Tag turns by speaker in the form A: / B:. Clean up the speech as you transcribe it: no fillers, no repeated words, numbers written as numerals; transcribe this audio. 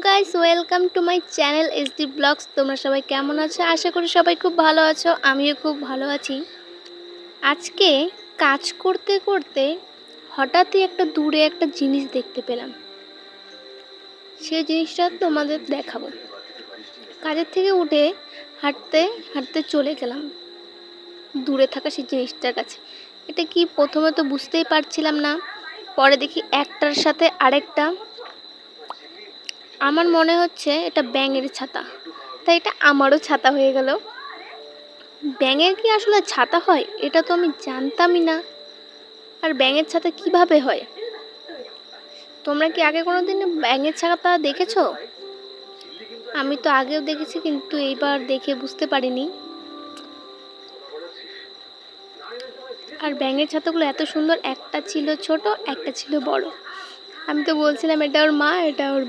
A: Guys, welcome to my channel SD blogs. তোমরা সবাই কেমন আছো? আশা করি সবাই খুব ভালো আছো। আমিও খুব ভালো আছি। আজকে কাজ করতে করতে হঠাৎই দূরে একটা জিনিস দেখতে পেলাম। সেই জিনিসটা তোমাদের দেখাবো। কাজের থেকে উঠে হাঁটতে হাঁটতে চলে গেলাম দূরে থাকা সেই জিনিসটার কাছে। এটা কি প্রথমে তো বুঝতেই পারছিলাম না, পরে দেখি একটার সাথে আরেকটা। আমার মনে হচ্ছে এটা ব্যাঙের ছাতা, তাই এটা আমারও ছাতা হয়ে গেল। ব্যাঙের কি আসলে ছাতা হয়? এটা তো আমি জানতামই না। আর ব্যাঙের ছাতা কিভাবে হয়? তোমরা কি আগে কোনো দিন ব্যাঙের ছাতা দেখেছো? আমি তো আগেও দেখেছি, কিন্তু এইবার দেখে বুঝতে পারিনি। আর ব্যাঙের ছাতাগুলো এত সুন্দর, একটা ছিল ছোট, একটা ছিল বড়। আমি তো বলছিলাম এটা ওর মা, এটা ওর